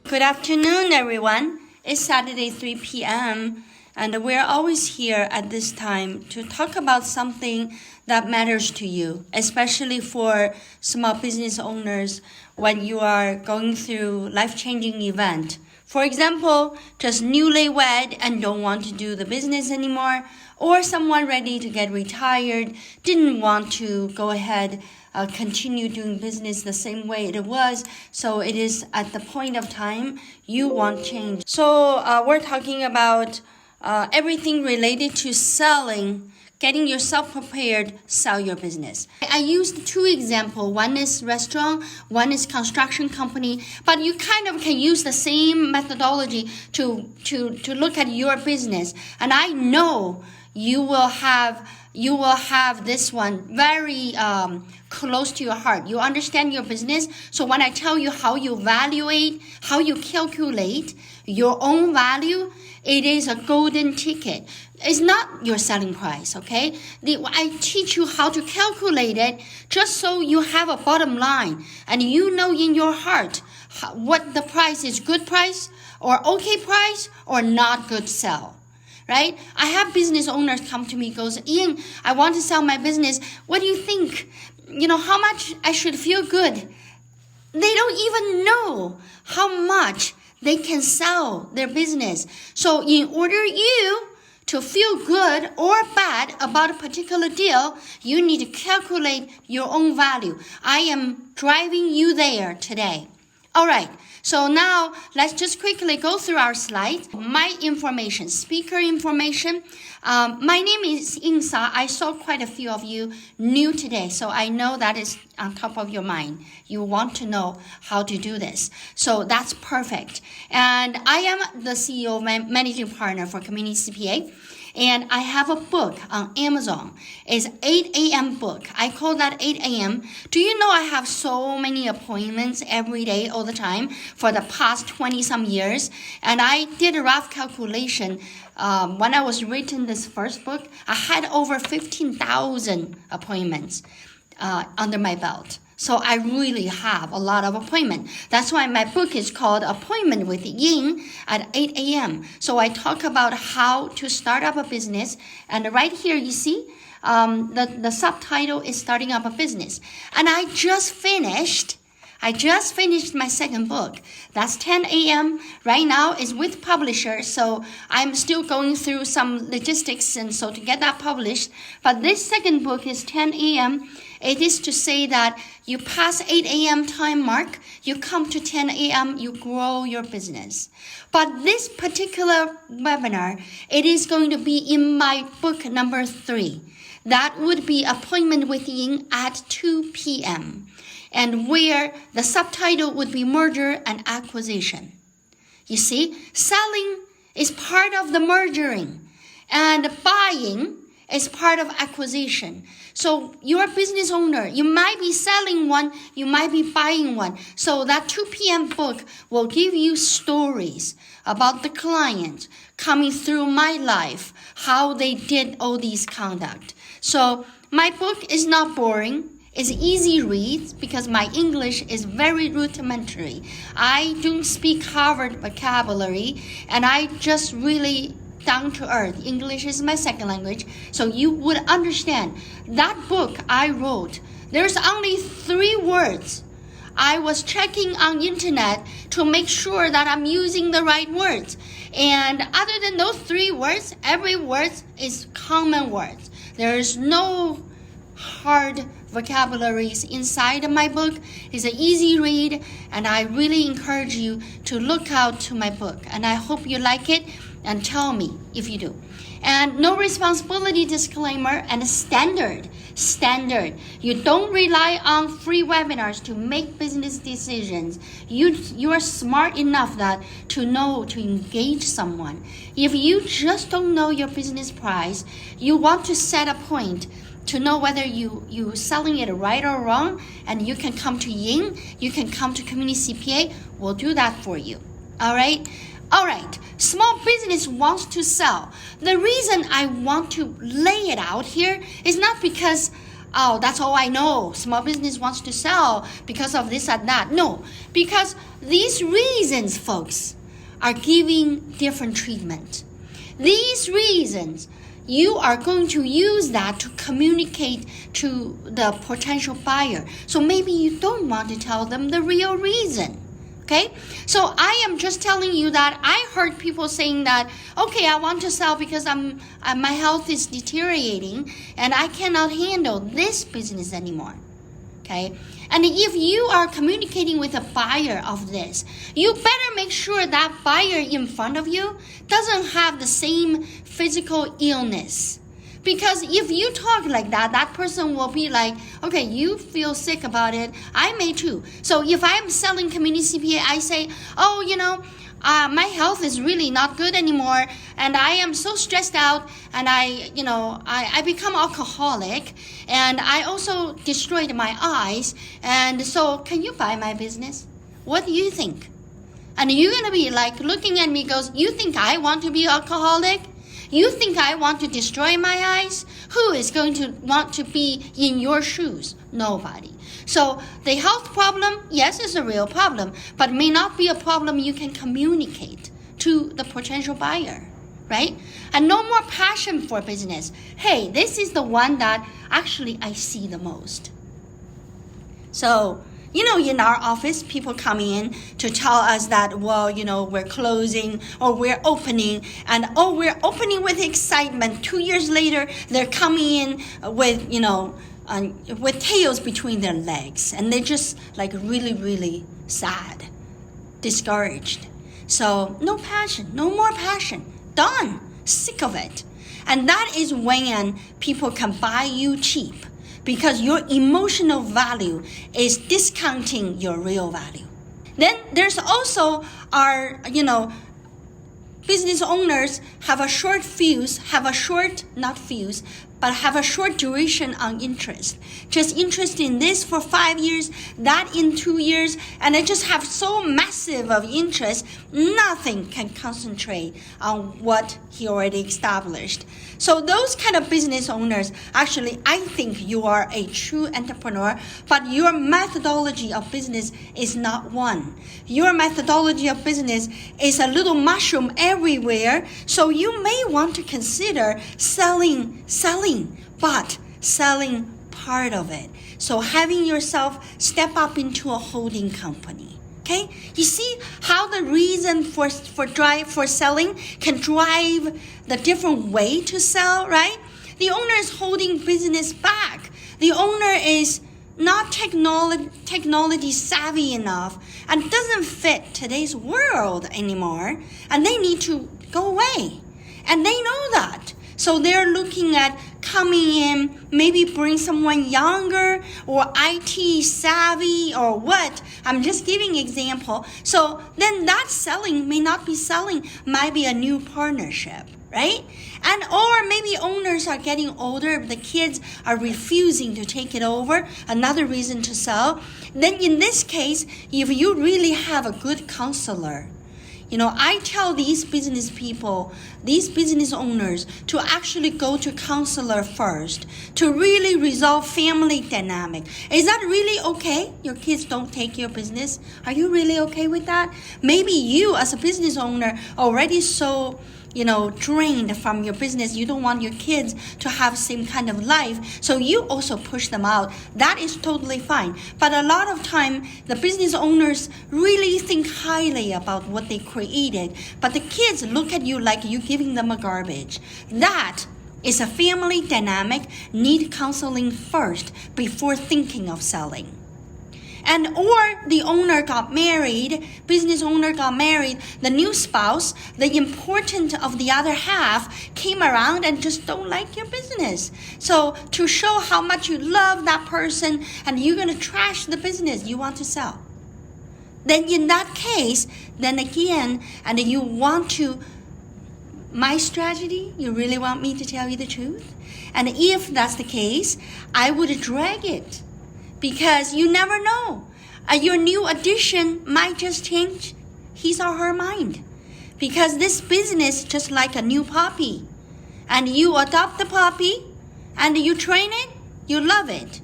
Good afternoon, everyone. It's Saturday, 3 p.m., and we're always here at this time to talk about something that matters to you, especially for small business owners when you are going through life-changing event. For example, just newly wed and don't want to do the business anymore, or someone ready to get retired, didn't want to go ahead continue doing business the same way it was. So it is at the point of time you want change. So we're talking about everything related to selling, getting yourself prepared, sell your business. I used two examples. One is restaurant, one is construction company, but you kind of can use the same methodology to look at your business. And I know you will have this one very close to your heart. You understand your business. So when I tell you how you evaluate, how you calculate your own value, it is a golden ticket. It's not your selling price, okay? I teach you how to calculate it just so you have a bottom line and you know in your heart what the price is, good price or okay price or not good sell. Right? I have business owners come to me, goes, Ying, I want to sell my business. What do you think? How much I should feel good? They don't even know how much they can sell their business. So in order you to feel good or bad about a particular deal, you need to calculate your own value. I am driving you there today. All right. So now let's just quickly go through our slides. My information, speaker information. My name is Ying Sa. I saw quite a few of you new today, so I know that is on top of your mind. You want to know how to do this. So that's perfect. And I am the CEO, managing partner for Community CPA. And I have a book on Amazon. It's 8 a.m. book. I call that 8 a.m. Do you know I have so many appointments every day, all the time, for the past 20-some years? And I did a rough calculation. When I was writing this first book, I had over 15,000 appointments under my belt. So I really have a lot of appointments. That's why my book is called Appointment with Ying at 8 a.m. So I talk about how to start up a business. And right here, you see, the subtitle is Starting Up a Business. And I just finished my second book. That's 10 a.m. Right now is with publisher, so I'm still going through some logistics and so to get that published. But this second book is 10 a.m. It is to say that you pass 8 a.m. time mark, you come to 10 a.m., you grow your business. But this particular webinar, it is going to be in my book number 3. That would be Appointment with Ying at 2 p.m. and where the subtitle would be Merger and Acquisition. You see, selling is part of the mergering, and buying is part of acquisition. So you're a business owner. You might be selling one, you might be buying one. So that 2 p.m. book will give you stories about the client coming through my life, how they did all these conduct. So my book is not boring. It's easy reads because my English is very rudimentary. I don't speak Harvard vocabulary, and I just really down to earth. English is my second language, so you would understand. That book I wrote, there's only 3 words. I was checking on internet to make sure that I'm using the right words. And other than those 3 words, every word is common words. There is no hard vocabularies inside my book. It's an easy read, and I really encourage you to look out to my book. And I hope you like it, and tell me if you do. And no responsibility disclaimer and standard. You don't rely on free webinars to make business decisions. You are smart enough that to know to engage someone. If you just don't know your business price, you want to set a point to know whether you selling it right or wrong, and you can come to Ying, you can come to Community CPA, we'll do that for you. All right? Small business wants to sell. The reason I want to lay it out here is not because oh, that's all I know. Small business wants to sell because of this and that. No, because these reasons, folks, are giving different treatment. These reasons, you are going to use that to communicate to the potential buyer. So maybe you don't want to tell them the real reason. Okay, so I am just telling you that I heard people saying that, okay, I want to sell because my health is deteriorating and I cannot handle this business anymore. Okay, and if you are communicating with a buyer of this, you better make sure that buyer in front of you doesn't have the same physical illness. Because if you talk like that, that person will be like, okay, you feel sick about it. I may too. So if I'm selling Community CPA, I say, oh, my health is really not good anymore, and I am so stressed out, and I become alcoholic, and I also destroyed my eyes, and so can you buy my business? What do you think? And you're going to be like looking at me goes, you think I want to be alcoholic? You think I want to destroy my eyes? Who is going to want to be in your shoes? Nobody. So the health problem, yes, is a real problem, but may not be a problem you can communicate to the potential buyer, right? And no more passion for business. Hey, this is the one that actually I see the most. So, in our office, people come in to tell us that, well, we're closing or we're opening, and we're opening with excitement. 2 years later, they're coming in with tails between their legs, and they're just like really, really sad, discouraged. So no passion, no more passion. Done. Sick of it. And that is when people can buy you cheap, because your emotional value is discounting your real value. Then there's also our, business owners have a short duration on interest. Just interest in this for 5 years, that in 2 years, and they just have so massive of interest, nothing can concentrate on what he already established. So those kind of business owners, actually, I think you are a true entrepreneur, but your methodology of business is not one. Your methodology of business is a little mushroom everywhere, so you may want to consider selling, but selling part of it. So having yourself step up into a holding company. Okay, you see how the reason for selling can drive the different way to sell, right? The owner is holding business back. The owner is not technology savvy enough and doesn't fit today's world anymore, and they need to go away. And they know that. So they're looking at coming in, maybe bring someone younger or IT savvy or what. I'm just giving example. So then that selling may not be selling, might be a new partnership, right? And or maybe owners are getting older, the kids are refusing to take it over, another reason to sell. Then in this case, if you really have a good counselor, I tell these business people, these business owners, to actually go to counselor first, to really resolve family dynamic. Is that really okay? Your kids don't take your business? Are you really okay with that? Maybe you as a business owner already so drained from your business. You don't want your kids to have same kind of life, so you also push them out. That is totally fine. But a lot of time, the business owners really think highly about what they created, but the kids look at you like you giving them a garbage. That is a family dynamic, need counseling first before thinking of selling. And or the owner got married, business owner got married, the new spouse, the important of the other half came around and just don't like your business. So to show how much you love that person and you're going to trash the business you want to sell. Then in that case, then again, and you want to, my strategy, you really want me to tell you the truth? And if that's the case, I would drag it. Because you never know. Your new addition might just change his or her mind. Because this business is just like a new puppy. And you adopt the puppy and you train it, You love it.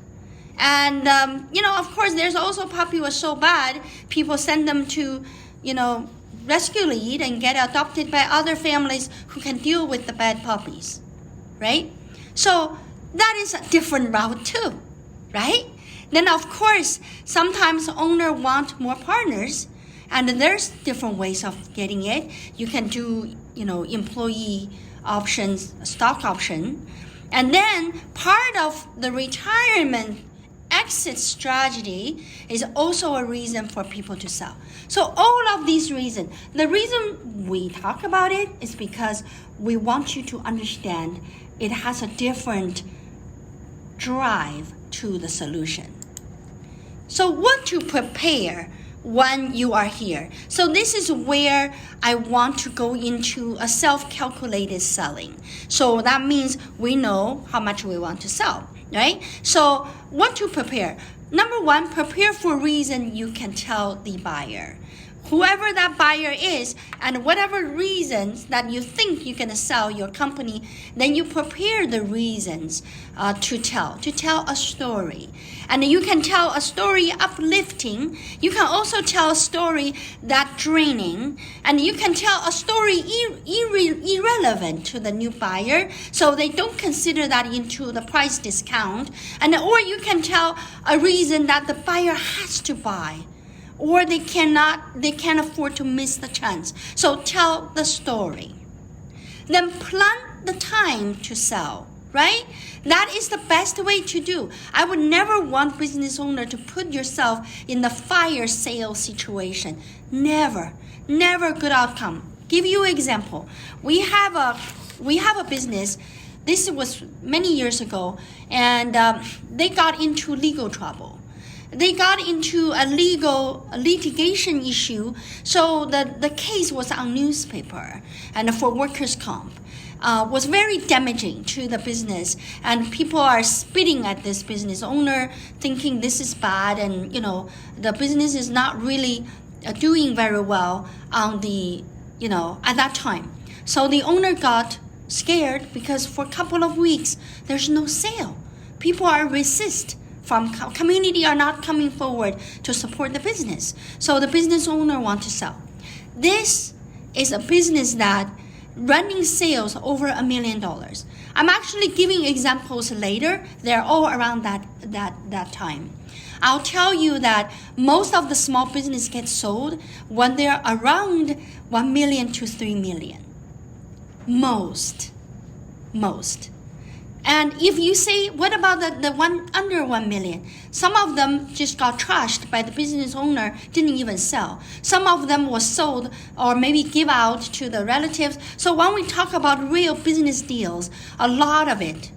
And, of course, there's also puppy was so bad, people send them to, rescue lead and get adopted by other families who can deal with the bad puppies, right? So that is a different route too, right? Then, of course, sometimes owner want more partners, and there's different ways of getting it. You can do, employee options, stock option. And then part of the retirement exit strategy is also a reason for people to sell. So all of these reasons, the reason we talk about it is because we want you to understand it has a different drive to the solution. So what to prepare when you are here. So this is where I want to go into a self-calculated selling. So that means we know how much we want to sell, right? So what to prepare? Number one, prepare for reason you can tell the buyer. Whoever that buyer is, and whatever reasons that you think you're going to sell your company, then you prepare the reasons to tell a story. And you can tell a story uplifting. You can also tell a story that draining. And you can tell a story irrelevant to the new buyer, so they don't consider that into the price discount. Or you can tell a reason that the buyer has to buy, or they can't afford to miss the chance. So tell the story. Then plan the time to sell, right? That is the best way to do. I would never want business owner to put yourself in the fire sale situation. Never good outcome. Give you an example. We have a business. This was many years ago, and they got into legal trouble. They got into a litigation issue, so the case was on newspaper and for workers' comp. Was very damaging to the business, and people are spitting at this business owner, thinking this is bad, and the business is not really doing very well on the at that time. So the owner got scared because for a couple of weeks there's no sale. People are resist. From community are not coming forward to support the business. So the business owner want to sell. This is a business that running sales over $1 million. I'm actually giving examples later. They're all around that time. I'll tell you that most of the small business get sold when they're around 1 million to 3 million. Most. And if you say, what about the one under 1 million? Some of them just got trashed by the business owner, didn't even sell. Some of them was sold or maybe give out to the relatives. So when we talk about real business deals, a lot of it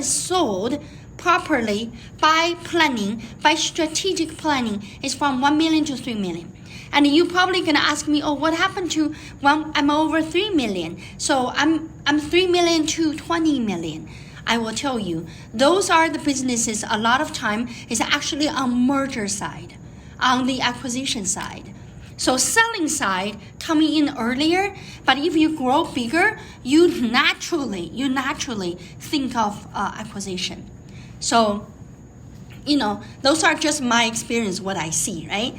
sold properly by planning, by strategic planning, is from 1 million to 3 million. And you probably gonna ask me, what happened to when I'm over 3 million? So I'm 3 million to 20 million. I will tell you, those are the businesses a lot of time is actually on merger side, on the acquisition side. So selling side coming in earlier, but if you grow bigger, you naturally think of acquisition. So those are just my experience, what I see, right?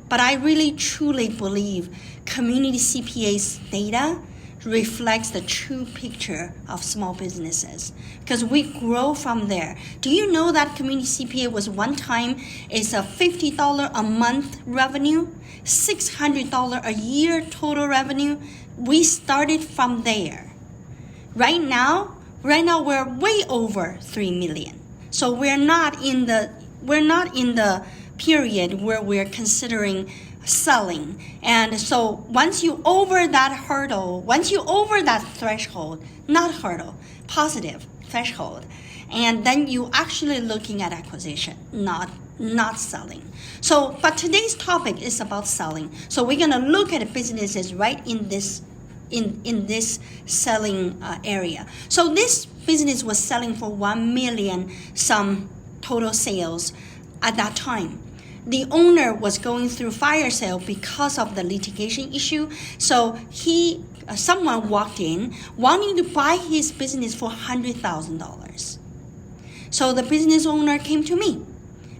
But I really truly believe Community CPA's data reflects the true picture of small businesses, because we grow from there. Do you know that Community CPA was one time is a $50 a month revenue, $600 a year total revenue? We started from there. Right now we're way over 3 million. So we're not in the period where we're considering selling. And so once you over that hurdle, once you over that threshold, not hurdle, positive threshold, and then you actually looking at acquisition, not selling. So, but today's topic is about selling. So we're gonna look at businesses right in this selling area. So this business was selling for 1 million some total sales at that time. The owner was going through fire sale because of the litigation issue. So someone walked in wanting to buy his business for $100,000. So the business owner came to me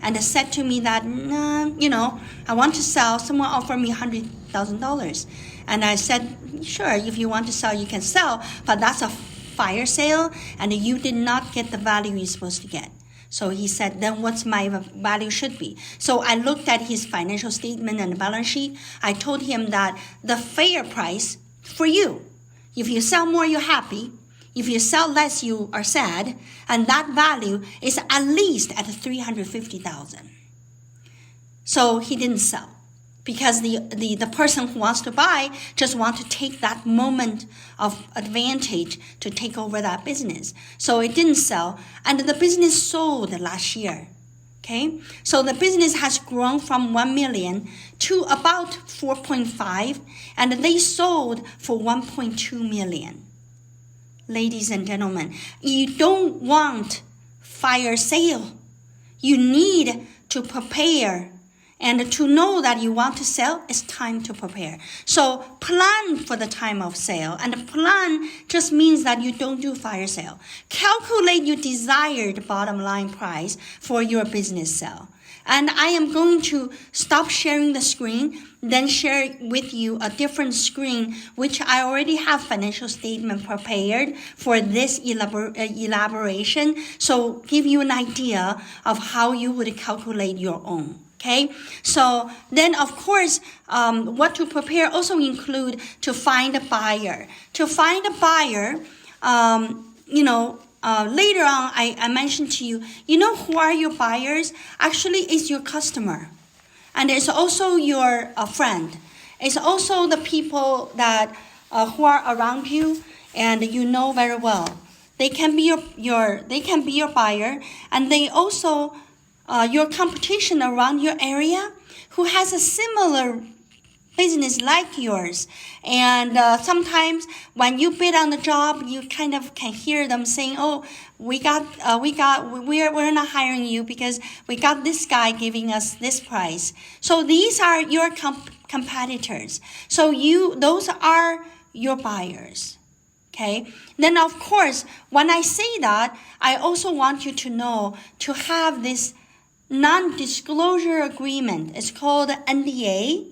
and said to me that, I want to sell. Someone offered me $100,000. And I said, sure, if you want to sell, you can sell, but that's a fire sale, and you did not get the value you're supposed to get. So he said, then what's my value should be? So I looked at his financial statement and balance sheet. I told him that the fair price for you, if you sell more, you're happy. If you sell less, you are sad. And that value is at least at $350,000. So he didn't sell, because the person who wants to buy just want to take that moment of advantage to take over that business. So it didn't sell, and the business sold last year. Okay, so the business has grown from 1 million to about 4.5, and they sold for 1.2 million. Ladies and gentlemen, you don't want fire sale. You need to prepare. And to know that you want to sell, it's time to prepare. So plan for the time of sale. And plan just means that you don't do fire sale. Calculate your desired bottom line price for your business sale. And I am going to stop sharing the screen, then share with you a different screen, which I already have financial statement prepared for this elaboration. So give you an idea of how you would calculate your own. Okay, so then of course, what to prepare also include to find a buyer. To find a buyer, later on I mentioned to you, who are your buyers? Actually, it's your customer. And it's also your friend. It's also the people that who are around you and you know very well. They can be your buyer, and they also your competition around your area who has a similar business like yours. And sometimes when you bid on the job, you kind of can hear them saying, oh, we're not hiring you because we got this guy giving us this price. So these are your competitors. So those are your buyers. Okay. Then of course, when I say that, I also want you to know to have this non-disclosure agreement. It's called NDA,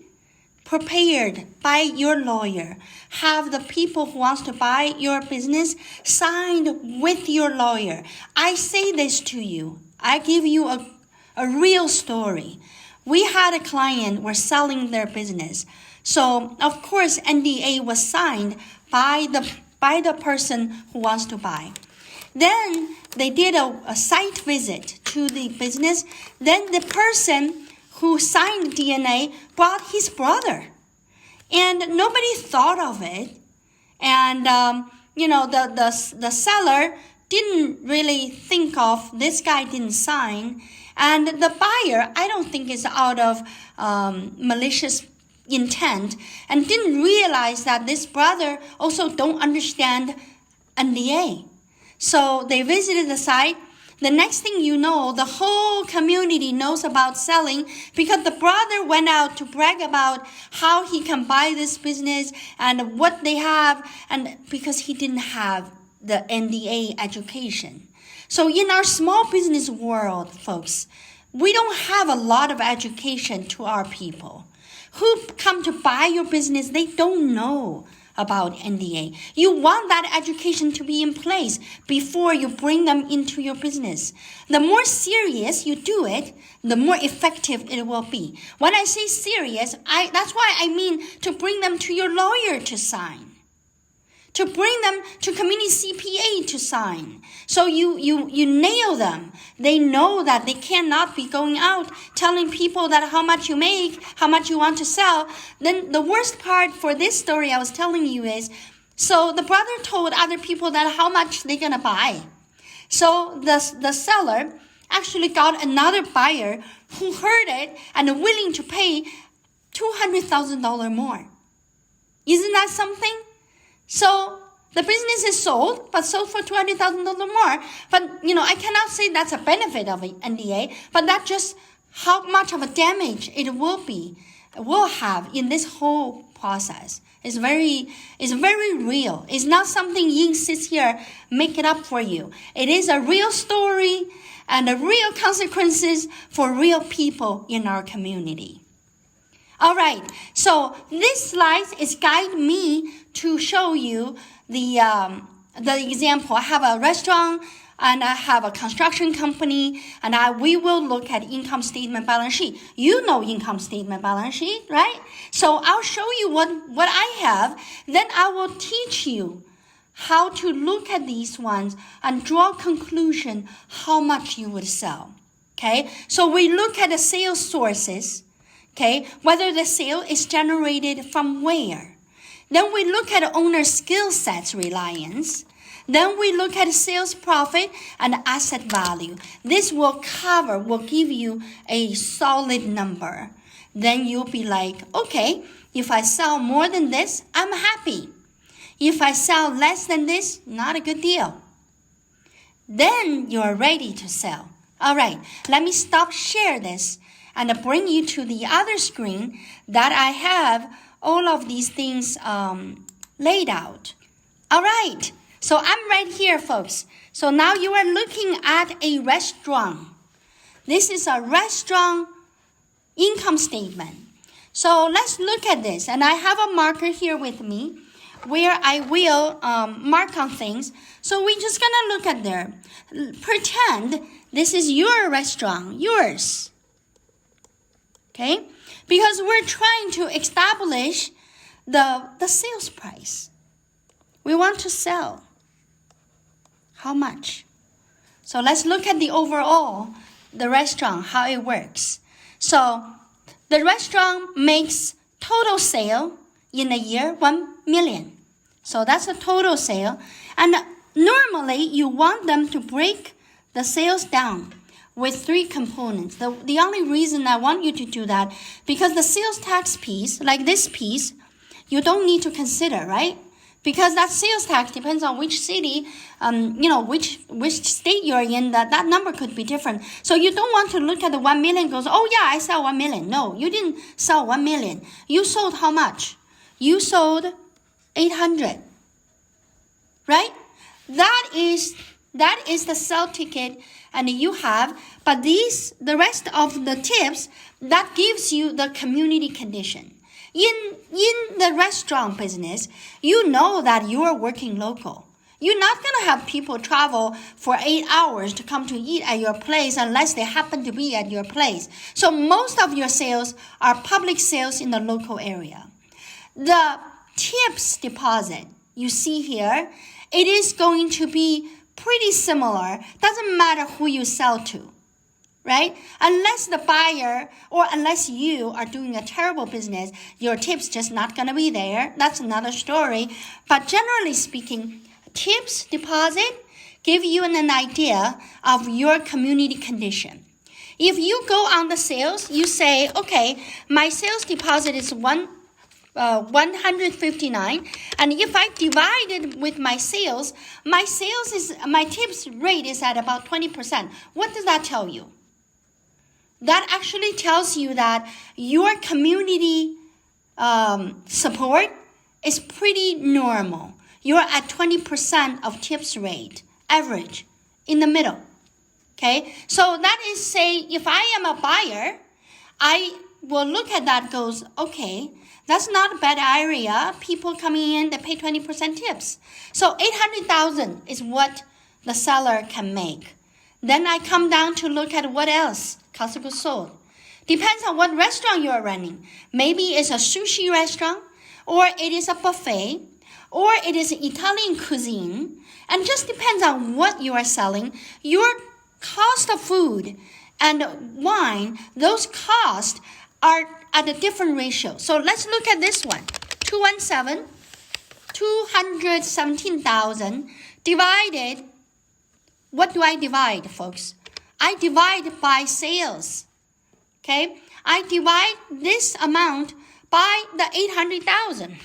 prepared by your lawyer. Have the people who wants to buy your business signed with your lawyer. I say this to you. I give you a real story. We had a client were selling their business. So of course NDA was signed by the person who wants to buy. Then they did a site visit to the business. Then the person who signed DNA brought his brother. And nobody thought of it. And, the seller didn't really think of this guy didn't sign. And the buyer, I don't think is out of malicious intent and didn't realize that this brother also don't understand NDA. So they visited the site. The next thing you know, the whole community knows about selling because the brother went out to brag about how he can buy this business and what they have, and because he didn't have the NDA education. So in our small business world, folks, we don't have a lot of education to our people. Who come to buy your business, they don't know about NDA. You want that education to be in place before you bring them into your business. The more serious you do it, the more effective it will be. When I say serious, that's why I mean to bring them to your lawyer to sign. To bring them to Community CPA to sign. So you nail them. They know that they cannot be going out telling people that how much you make, how much you want to sell. Then the worst part for this story I was telling you is, so the brother told other people that how much they're going to buy. So the seller actually got another buyer who heard it and willing to pay $200,000 more. Isn't that something? So the business is sold, but sold for $200,000 more. But, I cannot say that's a benefit of an NDA, but that's just how much of a damage it will be will have in this whole process is very real. It's not something Ying sits here make it up for you. It is a real story and the real consequences for real people in our community. All right, so this slide is guide me to show you the example. I have a restaurant and I have a construction company, and we will look at income statement balance sheet. You know income statement balance sheet, right? So I'll show you what I have. Then I will teach you how to look at these ones and draw a conclusion how much you would sell. Okay? So we look at the sales sources, okay? Whether the sale is generated from where. Then we look at owner skill sets reliance. Then we look at sales profit and asset value. This will give you a solid number. Then you'll be like, okay, if I sell more than this, I'm happy. If I sell less than this, not a good deal. Then you're ready to sell. All right, let me stop share this and bring you to the other screen that I have all of these things laid out. All right. So I'm right here, folks. So now you are looking at a restaurant. This is a restaurant income statement. So let's look at this. And I have a marker here with me where I will mark on things. So we're just going to look at there. Pretend this is your restaurant, yours. Okay? Because we're trying to establish the sales price. We want to sell. How much? So let's look at the overall, the restaurant, how it works. So the restaurant makes total sale in a year, 1 million. So that's a total sale. And normally you want them to break the sales down with 3 components. The only reason I want you to do that, because the sales tax piece, like this piece, you don't need to consider, right? Because that sales tax depends on which city, which state you're in, that number could be different. So you don't want to look at the 1 million and goes, oh yeah, I sell 1 million. No, you didn't sell 1 million. You sold how much? You sold 800. Right? That is the sell ticket and you have, but the rest of the tips, that gives you the community condition. In the restaurant business, you know that you are working local. You're not going to have people travel for 8 hours to come to eat at your place unless they happen to be at your place. So most of your sales are public sales in the local area. The tips deposit you see here, it is going to be pretty similar. Doesn't matter who you sell to. Right? Unless the buyer or unless you are doing a terrible business, your tips just not going to be there. That's another story. But generally speaking, tips deposit give you an idea of your community condition. If you go on the sales, you say, okay, my sales deposit is 159, and if I divide it with my sales, my tips rate is at about 20%. What does that tell you? That actually tells you that your community support is pretty normal. You're at 20% of tips rate, average, in the middle. Okay? So that is, say, if I am a buyer, I will look at that goes, okay, that's not a bad area. People coming in, they pay 20% tips. So 800,000 is what the seller can make. Then I come down to look at what else. Cost of goods sold. Depends on what restaurant you are running. Maybe it's a sushi restaurant, or it is a buffet, or it is Italian cuisine, and just depends on what you are selling. Your cost of food and wine, those costs are at a different ratio. So let's look at this one. 217,000 divided. What do I divide, folks? I divide by sales. Okay? I divide this amount by the 800,000.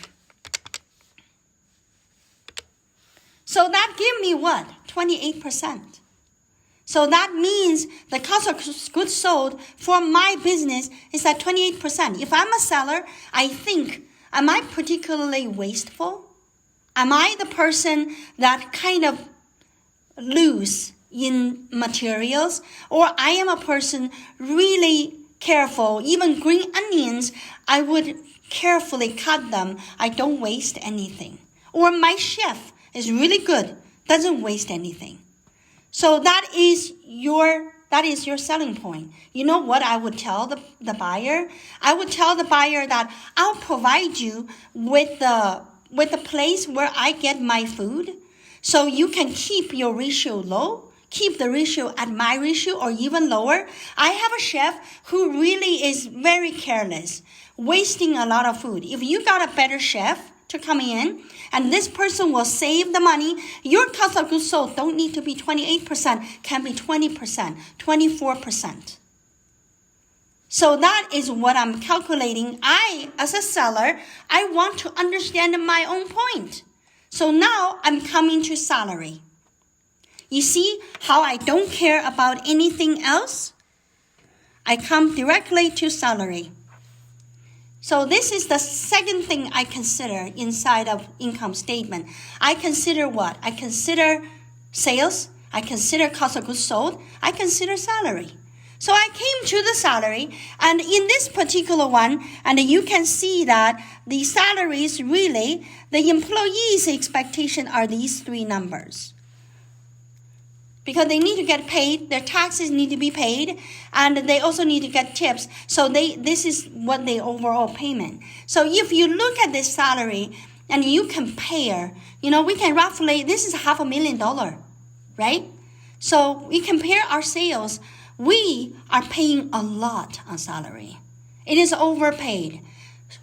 So that give me what? 28%. So that means the cost of goods sold for my business is at 28%. If I'm a seller, I think, am I particularly wasteful? Am I the person that kind of lose in materials? Or I am a person really careful. Even green onions, I would carefully cut them. I don't waste anything. Or my chef is really good, doesn't waste anything. So that is your selling point. You know what I would tell the buyer? I would tell the buyer that I'll provide you with the place where I get my food, so you can keep your ratio low, keep the ratio at my ratio or even lower. I have a chef who really is very careless, wasting a lot of food. If you got a better chef to come in, and this person will save the money, your cost of goods sold don't need to be 28%, can be 20%, 24%. So that is what I'm calculating. I, as a seller, I want to understand my own point. So now I'm coming to salary. You see how I don't care about anything else? I come directly to salary. So this is the second thing I consider inside of income statement. I consider what? I consider sales. I consider cost of goods sold. I consider salary. So I came to the salary, and in this particular one, and you can see that the salaries really, the employees' expectation are these three numbers. Because they need to get paid, their taxes need to be paid, and they also need to get tips. So this is what the overall payment. So if you look at this salary and you compare, we can roughly, this is $500,000, right? So we compare our sales. We are paying a lot on salary. It is overpaid.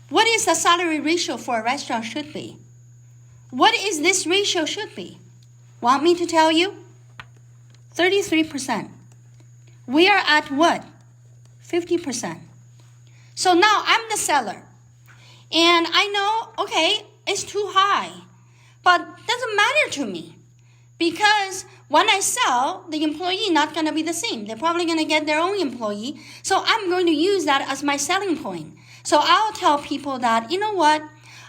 What is the salary ratio for a restaurant should be? What is this ratio should be? Want me to tell you? 33%. We are at what? 50%. So now I'm the seller. And I know, okay, it's too high. But it doesn't matter to me. Because when I sell, the employee not going to be the same. They're probably going to get their own employee. So I'm going to use that as my selling point. So I'll tell people that, you know what?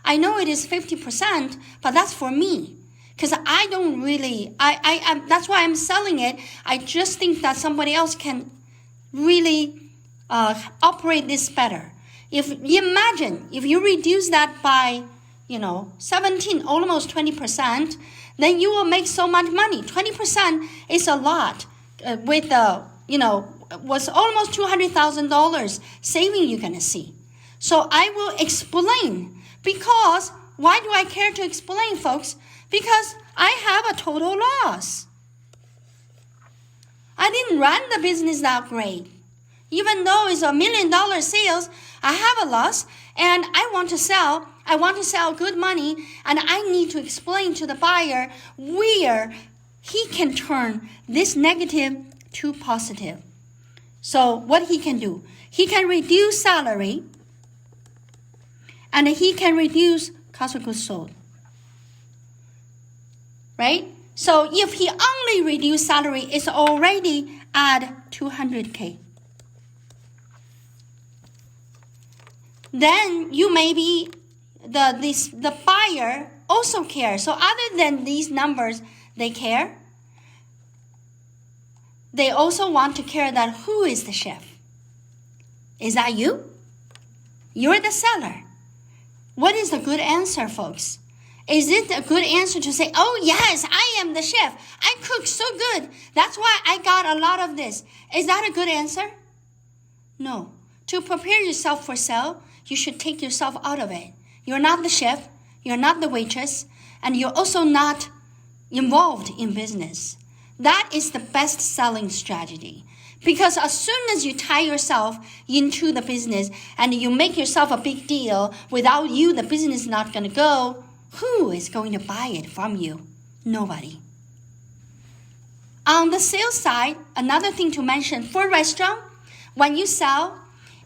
I know it is 50%, but that's for me. Because I don't really, that's why I'm selling it. I just think that somebody else can really operate this better. If you imagine, if you reduce that by, 17, almost 20%, then you will make so much money. 20% is a lot with was almost $200,000 saving you're going to see. So I will explain, because why do I care to explain, folks? Because I have a total loss. I didn't run the business that great. Even though it's $1 million sales, I have a loss, and I want to sell. I want to sell good money, and I need to explain to the buyer where he can turn this negative to positive. So what he can do? He can reduce salary, and he can reduce cost of goods sold. Right? So if he only reduce salary, it's already at $200K. Then you maybe the buyer also cares. So other than these numbers, they care. They also want to care that who is the chef? Is that you? You're the seller. What is the good answer, folks? Is it a good answer to say, oh yes, I am the chef. I cook so good. That's why I got a lot of this. Is that a good answer? No. To prepare yourself for sale, you should take yourself out of it. You're not the chef. You're not the waitress. And you're also not involved in business. That is the best selling strategy. Because as soon as you tie yourself into the business and you make yourself a big deal, without you, the business is not going to go. Who is going to buy it from you? Nobody. On the sales side, another thing to mention, for restaurant, when you sell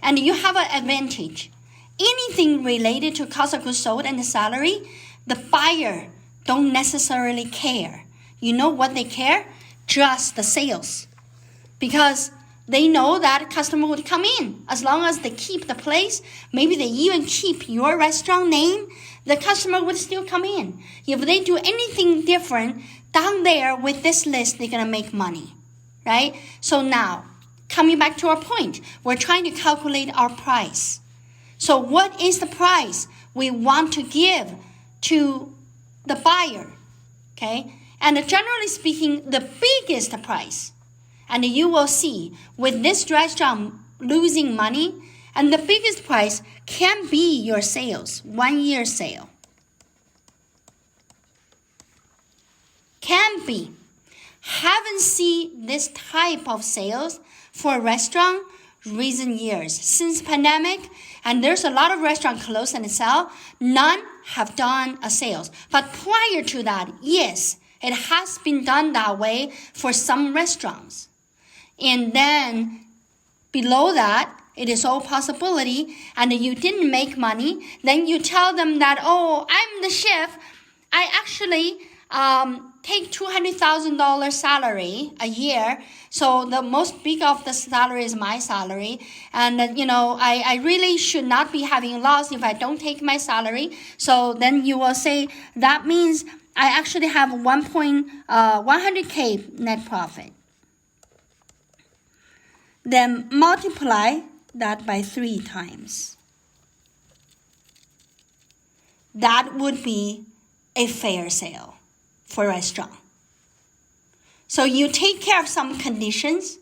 and you have an advantage, anything related to cost of goods sold and the salary, the buyer don't necessarily care. You know what they care? Just the sales. because they know that customer would come in. As long as they keep the place, maybe they even keep your restaurant name, the customer would still come in. If they do anything different, down there with this list, they're going to make money, right? So now, coming back to our point, we're trying to calculate our price. So what is the price we want to give to the buyer, okay? And generally speaking, the biggest price, and you will see with this restaurant losing money, and the biggest price can be your sales, 1 year sale. Can be. Haven't seen this type of sales for a restaurant recent years. Since pandemic, and there's a lot of restaurants close and sell, none have done a sales. But prior to that, yes, it has been done that way for some restaurants. And then below that, it is all possibility, and you didn't make money. Then you tell them that, oh, I'm the chef. I actually take $200,000 salary a year. So the most big of the salary is my salary. And, I really should not be having loss if I don't take my salary. So then you will say, that means I actually have 100K net profit. Then multiply that by 3 times. That would be a fair sale for a restaurant. So you take care of some conditions,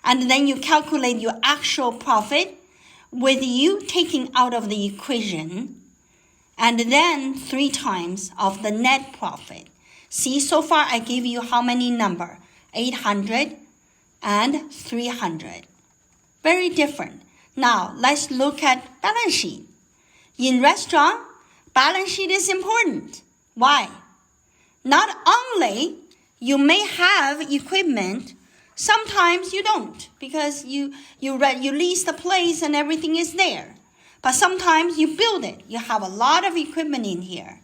and then you calculate your actual profit with you taking out of the equation, and then 3 times of the net profit. See, so far I gave you how many number? 800 and 300. Very different. Now, let's look at balance sheet. In restaurant, balance sheet is important. Why? Not only you may have equipment, sometimes you don't, because you lease the place and everything is there. But sometimes you build it. You have a lot of equipment in here.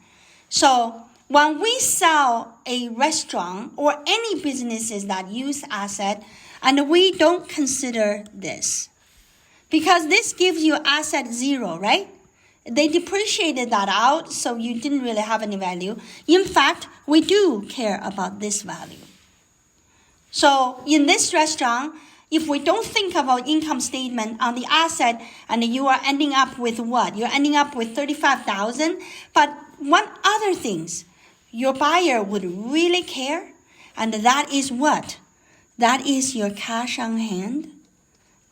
So when we sell a restaurant or any businesses that use asset, and we don't consider this, because this gives you asset 0, right? They depreciated that out, so you didn't really have any value. In fact, we do care about this value. So in this restaurant, if we don't think about income statement on the asset, and you are ending up with what? You're ending up with $35,000. But one other things, your buyer would really care, and that is what? That is your cash on hand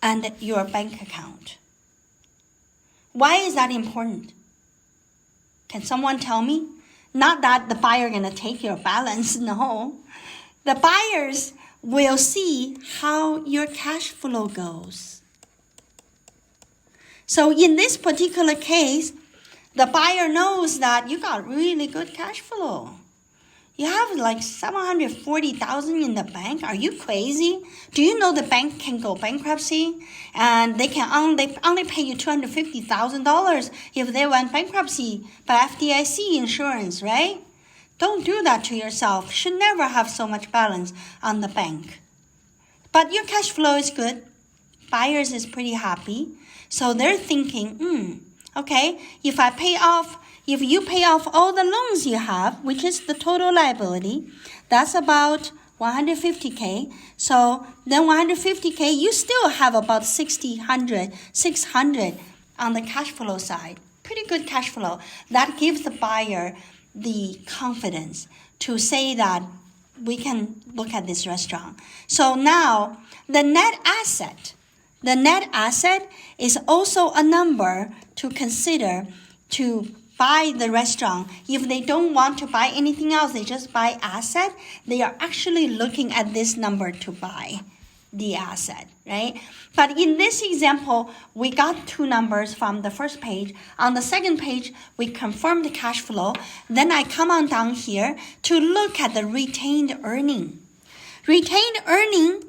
and your bank account. Why is that important? Can someone tell me? Not that the buyer going to take your balance, no. The buyers will see how your cash flow goes. So in this particular case, the buyer knows that you got really good cash flow. You have like $740,000 in the bank. Are you crazy? Do you know the bank can go bankruptcy, and they only pay you $250,000 if they went bankruptcy by FDIC insurance, right? Don't do that to yourself. Should never have so much balance on the bank. But your cash flow is good. Buyers is pretty happy. So they're thinking, okay, if you pay off all the loans you have, which is the total liability, that's about $150K. So then $150K, you still have about $600 on the cash flow side. Pretty good cash flow. That gives the buyer the confidence to say that we can look at this restaurant. So now the net asset is also a number to consider to buy the restaurant. If they don't want to buy anything else, they just buy asset, they are actually looking at this number to buy the asset, right? But in this example, we got 2 numbers from the first page. On the second page, we confirm the cash flow. Then I come on down here to look at the retained earning. Retained earning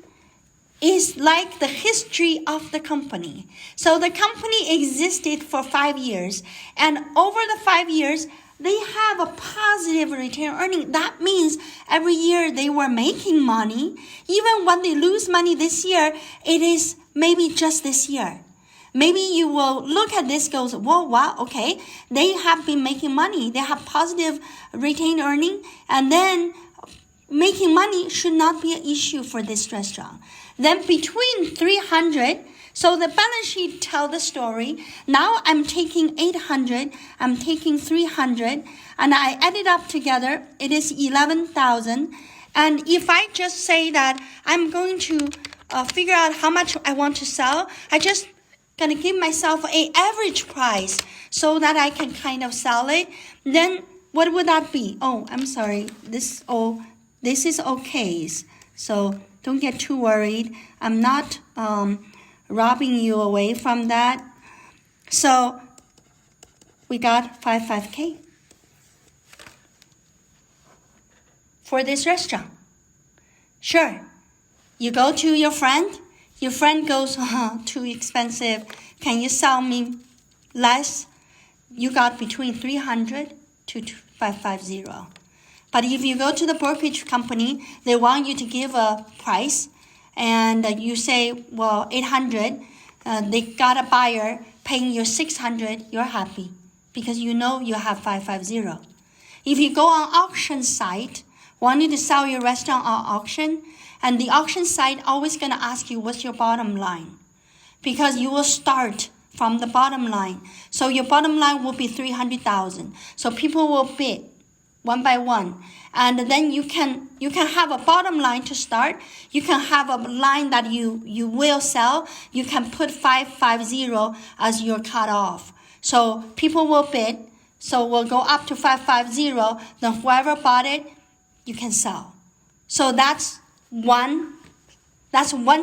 is like the history of the company. So the company existed for 5 years, and over the 5 years, they have a positive return earning. That means every year they were making money. Even when they lose money this year, it is maybe just this year. Maybe you will look at this, goes, whoa, wow, okay. They have been making money. They have positive retained earning. And then making money should not be an issue for this restaurant. Then between 300, so the balance sheet tell the story. Now I'm taking 800, I'm taking 300, and I add it up together. It is 11,000. And if I just say that I'm going to figure out how much I want to sell, I just gonna give myself an average price so that I can kind of sell it. Then what would that be? Oh, I'm sorry. This is okay. So don't get too worried. I'm not robbing you away from that. So we got 5K for this restaurant. Sure, you go to your friend goes, too expensive. Can you sell me less? You got between 300 to 550. But if you go to the brokerage company, they want you to give a price, and you say, well, 800, they got a buyer paying you 600, you're happy because you know you have 550. If you go on auction site, wanting to sell your restaurant on auction, and the auction site always going to ask you what's your bottom line, because you will start from the bottom line. So your bottom line will be 300,000. So people will bid one by one. And then you can have a bottom line to start. You can have a line that you will sell. You can put 550 as your cutoff. So people will bid. So we'll go up to 550. Then whoever bought it, you can sell. So that's one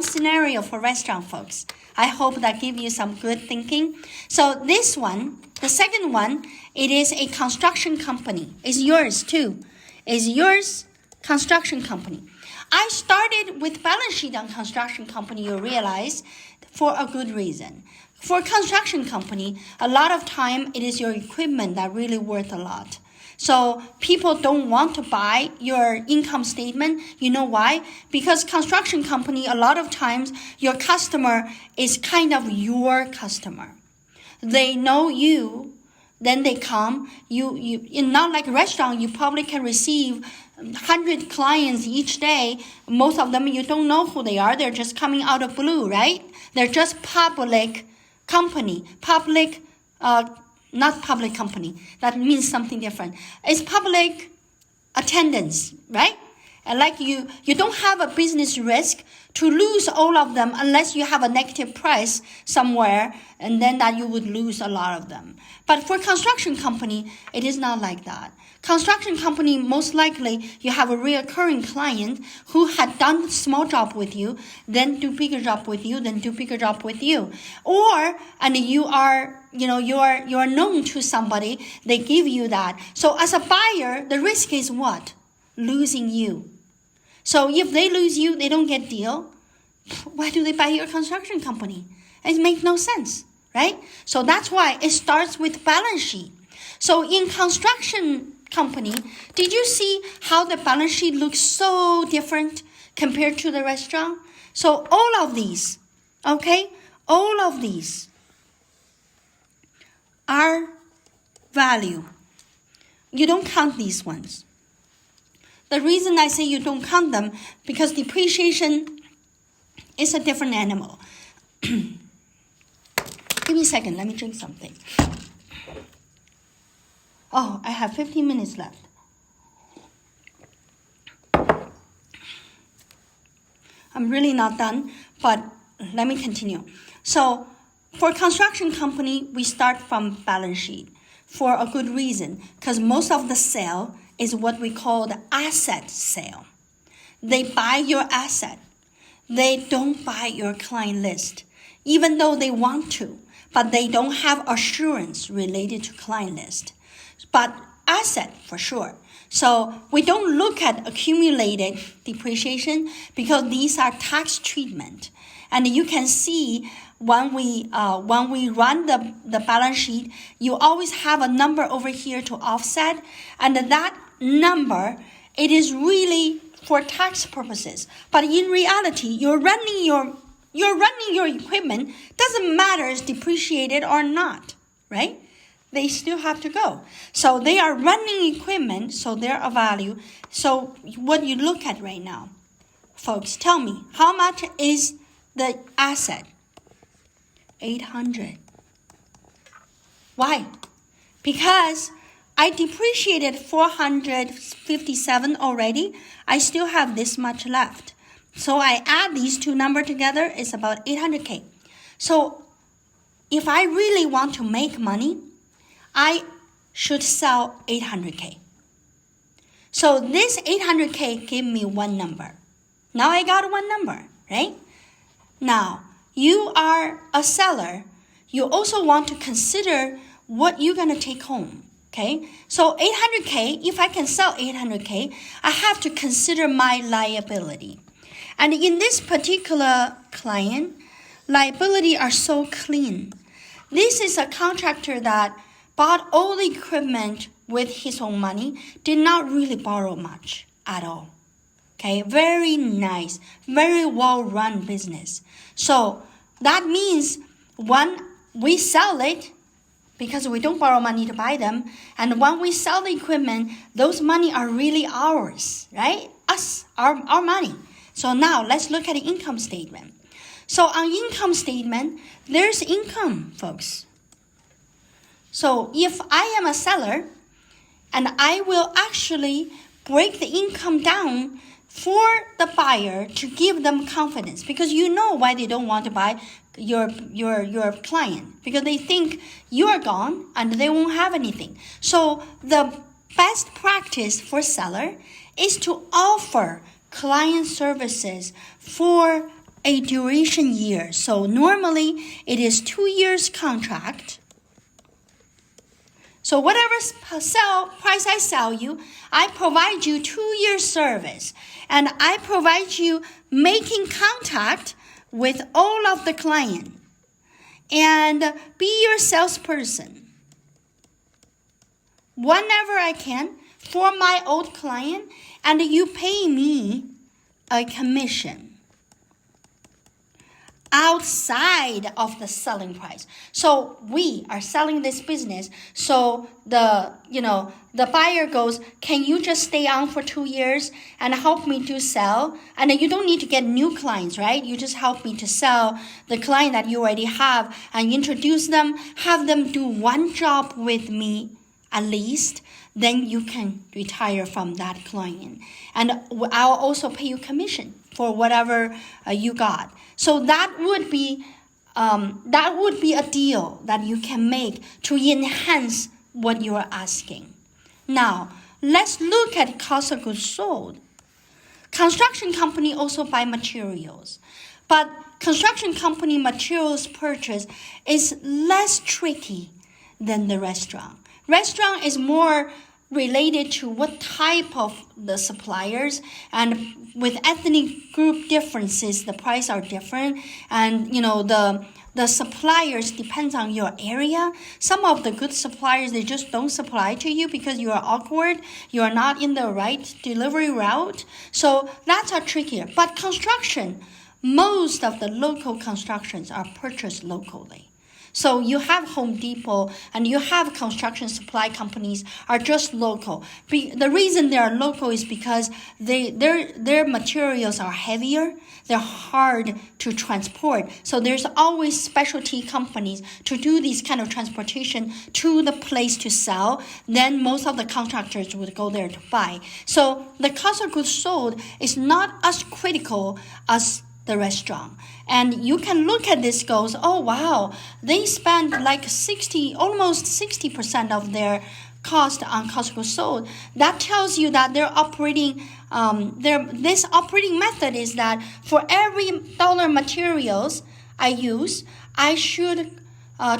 scenario for restaurant folks. I hope that gives you some good thinking. So this one, the second one, it is a construction company. It's yours too. It's yours, construction company. I started with balance sheet on construction company, you realize, for a good reason. For construction company, a lot of time it is your equipment that really worth a lot. So people don't want to buy your income statement. You know why? Because construction company, a lot of times, your customer is kind of your customer. They know you, then they come. You not like a restaurant, you probably can receive 100 clients each day. Most of them, you don't know who they are. They're just coming out of blue, right? They're just public company. Not public company. That means something different. It's public attendance, right? And like you don't have a business risk to lose all of them unless you have a negative price somewhere, and then that you would lose a lot of them. But for construction company, it is not like that. Construction company, most likely, you have a recurring client who had done small job with you, then do bigger job with you, then do bigger job with you. And you are known to somebody, they give you that. So as a buyer, the risk is what? Losing you. So if they lose you, they don't get deal. Why do they buy your construction company? It makes no sense, right? So that's why it starts with balance sheet. So in construction company, did you see how the balance sheet looks so different compared to the restaurant? So all of these are value. You don't count these ones. The reason I say you don't count them, because depreciation is a different animal. Give me a second, let me drink something. Oh, I have 15 minutes left. I'm really not done, but let me continue. So for construction company, we start from balance sheet for a good reason, because most of the sale is what we call the asset sale. They buy your asset. They don't buy your client list, even though they want to, but they don't have assurance related to client list. But asset for sure. So we don't look at accumulated depreciation because these are tax treatment. And you can see when we run the balance sheet, you always have a number over here to offset, and that number, it is really for tax purposes. But in reality, you're running your equipment. Doesn't matter it's depreciated or not, right? They still have to go. So they are running equipment, so they're a value. So what you look at right now, folks, tell me, how much is the asset? 800. Why? Because I depreciated 457 already. I still have this much left. So I add these two numbers together, it's about 800K. So if I really want to make money, I should sell 800K. So this 800K gave me one number. Now I got one number, right? Now, you are a seller. You also want to consider what you're going to take home, okay? So 800K, if I can sell 800K, I have to consider my liability. And in this particular client, liability are so clean. This is a contractor that bought all the equipment with his own money, did not really borrow much at all. Okay, very nice, very well-run business. So that means when we sell it, because we don't borrow money to buy them, and when we sell the equipment, those money are really ours, right? Our money. So now let's look at the income statement. So on income statement, there's income, folks. So if I am a seller, and I will actually break the income down for the buyer to give them confidence, because you know why they don't want to buy your client, because they think you are gone and they won't have anything. So the best practice for seller is to offer client services for a duration year. So normally it is 2 years contract. So whatever price I sell you, I provide you 2 years service. And I provide you making contact with all of the client. And be your salesperson. Whenever I can for my old client, and you pay me a commission outside of the selling price. So we are selling this business. So the buyer goes, can you just stay on for 2 years and help me to sell? And you don't need to get new clients, right? You just help me to sell the client that you already have and introduce them, have them do one job with me at least. Then you can retire from that client. And I'll also pay you commission for whatever you got. So that would be a deal that you can make to enhance what you are asking. Now, let's look at cost of goods sold. Construction company also buy materials, but construction company materials purchase is less tricky than the restaurant. Restaurant is more related to what type of the suppliers, and with ethnic group differences, the price are different, and the suppliers depends on your area. Some of the good suppliers, they just don't supply to you because you are awkward, you are not in the right delivery route. So that's a trickier. But construction, most of the local constructions are purchased locally. So you have Home Depot and you have construction supply companies are just local. The reason they are local is because their materials are heavier. They're hard to transport. So there's always specialty companies to do these kind of transportation to the place to sell. Then most of the contractors would go there to buy. So the cost of goods sold is not as critical as the restaurant. And you can look at this goes, oh wow, they spend like almost 60% of their cost on cost of goods sold. That tells you that they're operating, this operating method is that for every dollar materials I use, I should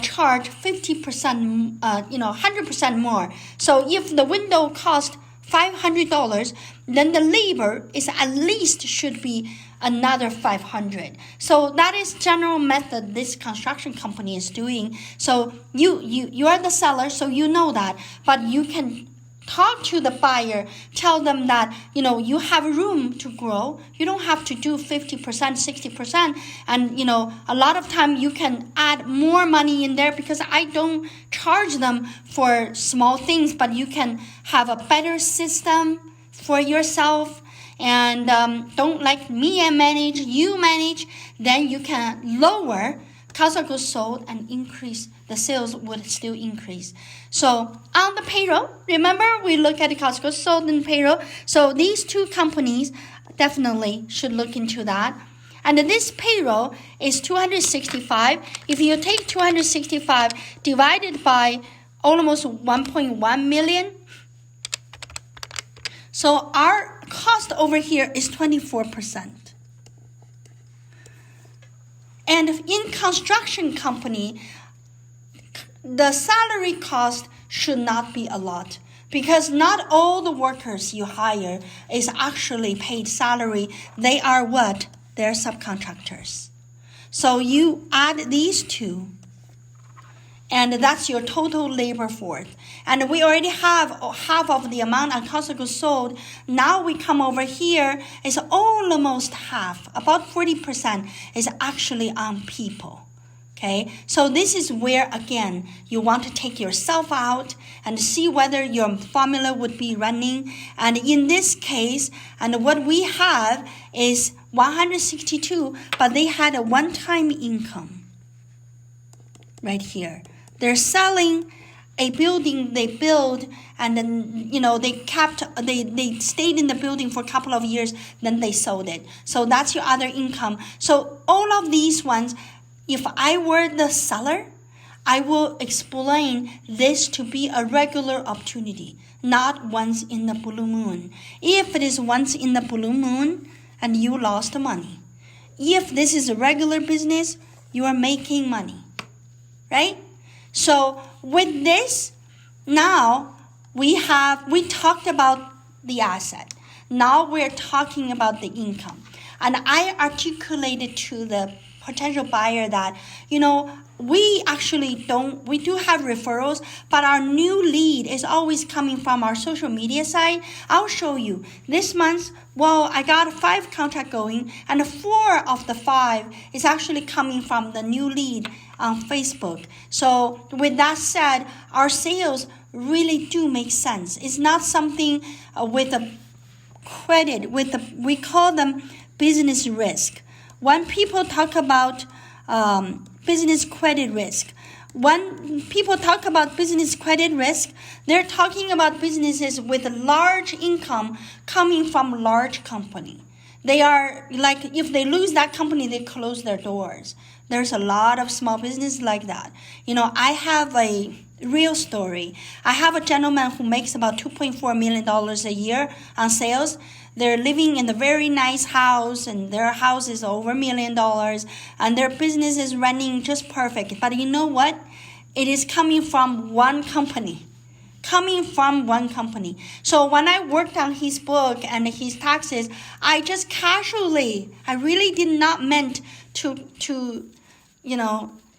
charge 50%, 100% more. So if the window cost $500, then the labor is at least should be another $500. So that is general method this construction company is doing. So you are the seller, so you know that, but you can talk to the buyer, tell them that, you have room to grow. You don't have to do 50%, 60%. And, a lot of time you can add more money in there because I don't charge them for small things, but you can have a better system for yourself. And don't like me and manage, you manage, then you can lower cost of goods sold and increase the sales would still increase. So on the payroll, remember we look at the cost of goods sold and payroll. So these two companies definitely should look into that. And this payroll is 265. If you take 265 divided by almost 1.1 million, so our cost over here is 24%. And in construction company, the salary cost should not be a lot because not all the workers you hire is actually paid salary. They are what? They're subcontractors. So you add these two, and that's your total labor force. And we already have half of the amount on cost of goods sold. Now we come over here, it's almost half, about 40% is actually on people. Okay, so this is where, again, you want to take yourself out and see whether your formula would be running. And in this case, and what we have is 162, but they had a one-time income right here. They're selling a building they built, and then they stayed in the building for a couple of years, then they sold it. So that's your other income. So all of these ones, if I were the seller, I will explain this to be a regular opportunity, not once in the blue moon. If it is once in the blue moon and you lost money, if this is a regular business, you are making money, right? So with this, now we talked about the asset. Now we're talking about the income. And I articulated to the potential buyer that, we do have referrals, but our new lead is always coming from our social media site. I'll show you. This month, I got 5 contracts going, and 4 of the 5 is actually coming from the new lead on Facebook. So with that said, our sales really do make sense. It's not something with a credit, we call them business risk. When people talk about business credit risk, when people talk about business credit risk, they're talking about businesses with a large income coming from large company. They are like, if they lose that company, they close their doors. There's a lot of small business like that. I have a real story. I have a gentleman who makes about $2.4 million a year on sales. They're living in a very nice house, and their house is over $1 million, and their business is running just perfect. But you know what? It is coming from one company. So when I worked on his book and his taxes, I just casually, I really did not meant to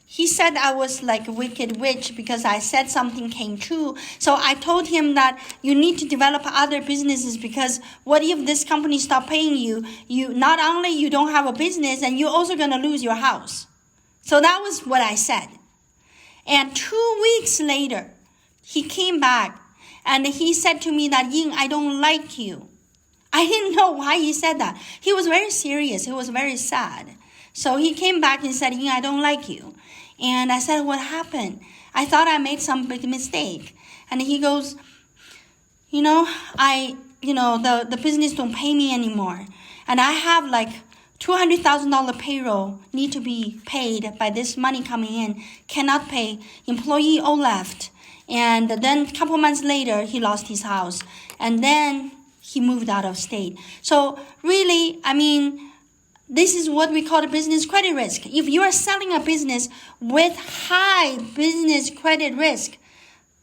he said I was like a wicked witch because I said something came true. So I told him that you need to develop other businesses, because what if this company stop paying you? You not only you don't have a business, and you're also going to lose your house. So that was what I said. And 2 weeks later, he came back and he said to me that, Ying, I don't like you. I didn't know why he said that. He was very serious. He was very sad. So he came back and said, Ying, I don't like you. And I said, what happened? I thought I made some big mistake. And he goes, the business don't pay me anymore. And I have like $200,000 payroll need to be paid by this money coming in. Cannot pay. Employee all left. And then a couple months later, he lost his house. And then he moved out of state. So really, this is what we call the business credit risk. If you are selling a business with high business credit risk,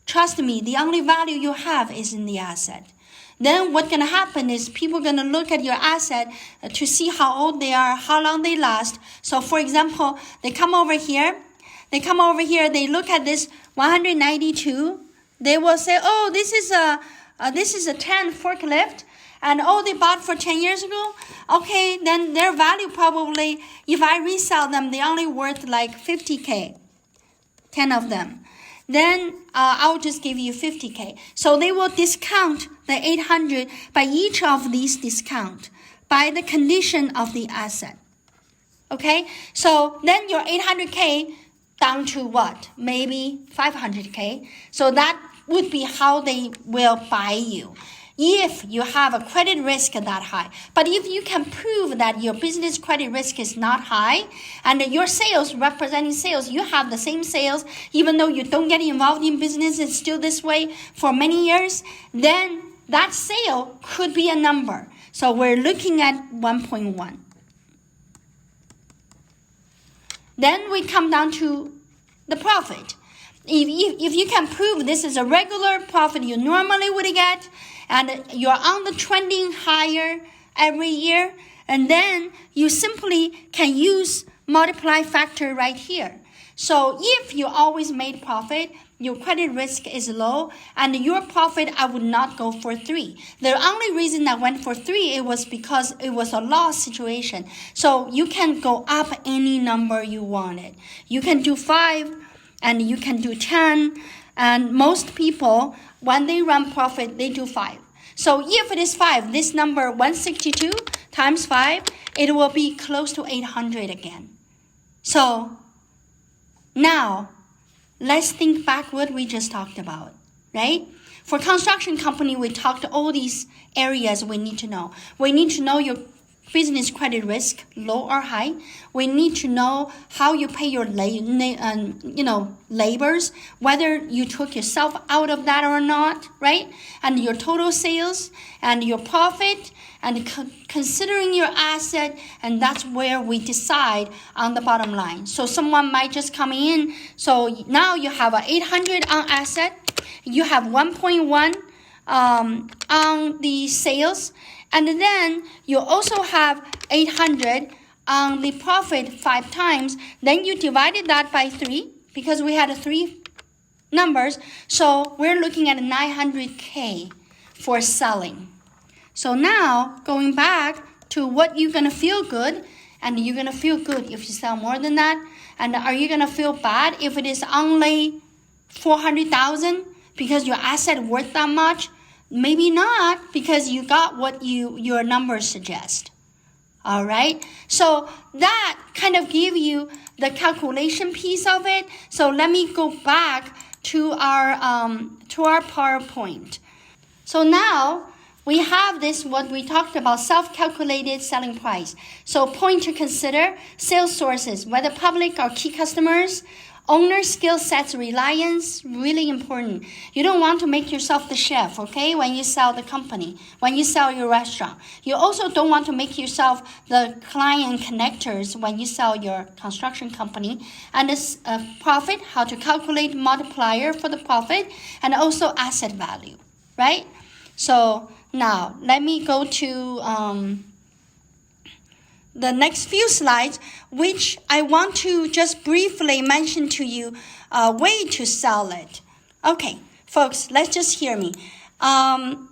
trust me, the only value you have is in the asset. then what's going to happen is people are going to look at your asset to see how old they are, how long they last. So for example, they come over here, they look at this 192. They will say, oh, this is a 10 forklift. And they bought for 10 years ago. Okay, then their value probably, if I resell them, they only worth like 50K, 10 of them. Then I'll just give you 50K. So they will discount the 800 by each of these discount by the condition of the asset. Okay, so then your 800K down to what? Maybe 500K. So that would be how they will buy you, if you have a credit risk that high. But if you can prove that your business credit risk is not high, and your sales, representing sales, you have the same sales, even though you don't get involved in business, it's still this way for many years, then that sale could be a number. So we're looking at 1.1. Then we come down to the profit. If you can prove this is a regular profit you normally would get, and you're on the trending higher every year, and then you simply can use multiply factor right here. So if you always made profit, your credit risk is low, and your profit, I would not go for 3. The only reason I went for 3, it was because it was a loss situation. So you can go up any number you wanted. You can do 5, and you can do 10, and most people, when they run profit, they do 5. So if it is 5, this number 162 times 5, it will be close to 800 again. So now, let's think back what we just talked about, right? For construction company, we talked all these areas we need to know. We need to know your business credit risk, low or high. We need to know how you pay your labors, whether you took yourself out of that or not, right? And your total sales and your profit, and considering your asset, and that's where we decide on the bottom line. So someone might just come in. So now you have a 800 on asset, you have 1.1 on the sales, and then you also have 800 on the profit 5 times. Then you divided that by 3 because we had 3 numbers. So we're looking at 900K for selling. So now going back to what you're going to feel good, and you're going to feel good if you sell more than that. And are you going to feel bad if it is only 400,000 because your asset worth that much? Maybe not, because you got what your numbers suggest. All right. So that kind of give you the calculation piece of it. So let me go back to our PowerPoint. So now we have this, what we talked about, self-calculated selling price. So point to consider: sales sources, whether public or key customers. Owner skill sets, reliance, really important. You don't want to make yourself the chef, okay, when you sell the company, when you sell your restaurant. You also don't want to make yourself the client connectors when you sell your construction company. And this profit, how to calculate multiplier for the profit, and also asset value, right? So now let me go to the next few slides, which I want to just briefly mention to you a way to sell it. Okay, folks, let's just hear me. I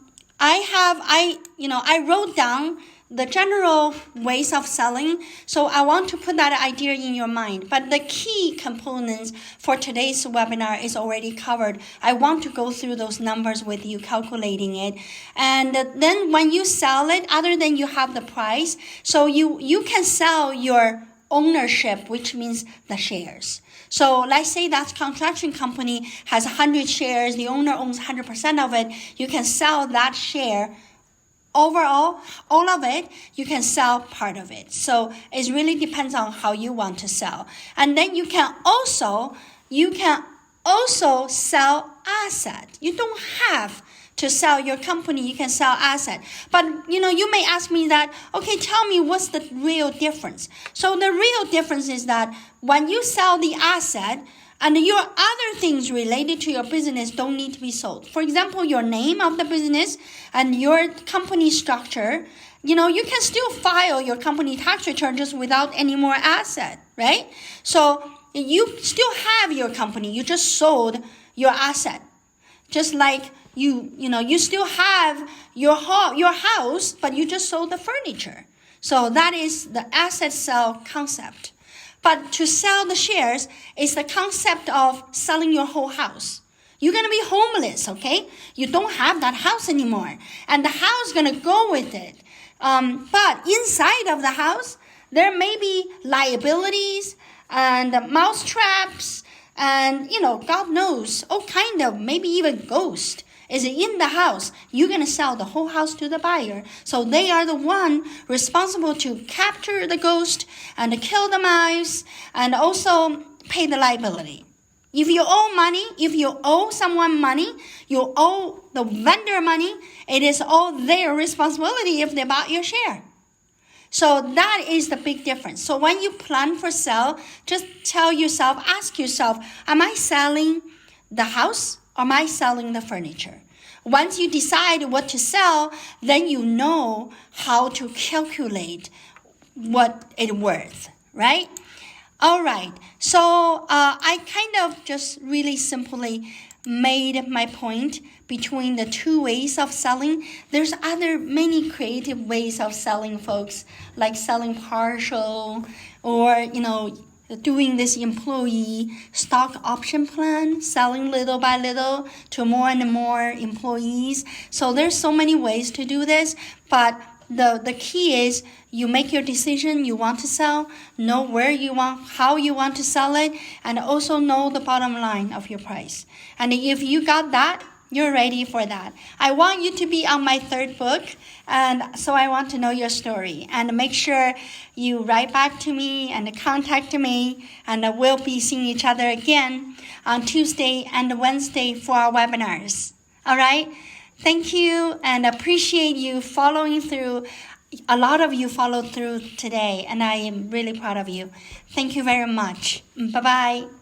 wrote down the general ways of selling, so I want to put that idea in your mind. But the key components for today's webinar is already covered. I want to go through those numbers with you, calculating it. And then when you sell it, other than you have the price, so you can sell your ownership, which means the shares. So let's say that construction company has 100 shares, the owner owns 100% of it. You can sell that share. Overall, all of it, you can sell part of it. So it really depends on how you want to sell. And then you can also sell asset. You don't have to sell your company, you can sell asset. But you may ask me that, okay, tell me what's the real difference. So the real difference is that when you sell the asset, And your other things related to your business don't need to be sold. For example, your name of the business and your company structure, you can still file your company tax return just without any more asset, right? So you still have your company. You just sold your asset. Just like you still have your house, but you just sold the furniture. So that is the asset sale concept. But to sell the shares is the concept of selling your whole house. You're going to be homeless, okay? You don't have that house anymore. And the house is going to go with it. But inside of the house, there may be liabilities and mouse traps and, God knows, all kind of, maybe even ghosts is in the house. You're going to sell the whole house to the buyer. So they are the one responsible to capture the ghost and kill the mice and also pay the liability. If you owe money, if you owe someone money, you owe the vendor money, it is all their responsibility if they bought your share. So that is the big difference. So when you plan for sale, just ask yourself, am I selling the house or am I selling the furniture? Once you decide what to sell, then you know how to calculate what it's worth, right? All right. So I kind of just really simply made my point between the two ways of selling. There's many creative ways of selling, folks, like selling partial or, doing this employee stock option plan, selling little by little to more and more employees. So there's so many ways to do this, but the key is you make your decision you want to sell, know how you want to sell it, and also know the bottom line of your price. And if you got that, you're ready for that. I want you to be on my third book, and so I want to know your story. And make sure you write back to me and contact me, and we'll be seeing each other again on Tuesday and Wednesday for our webinars. All right? Thank you, and appreciate you following through. A lot of you followed through today, and I am really proud of you. Thank you very much. Bye-bye.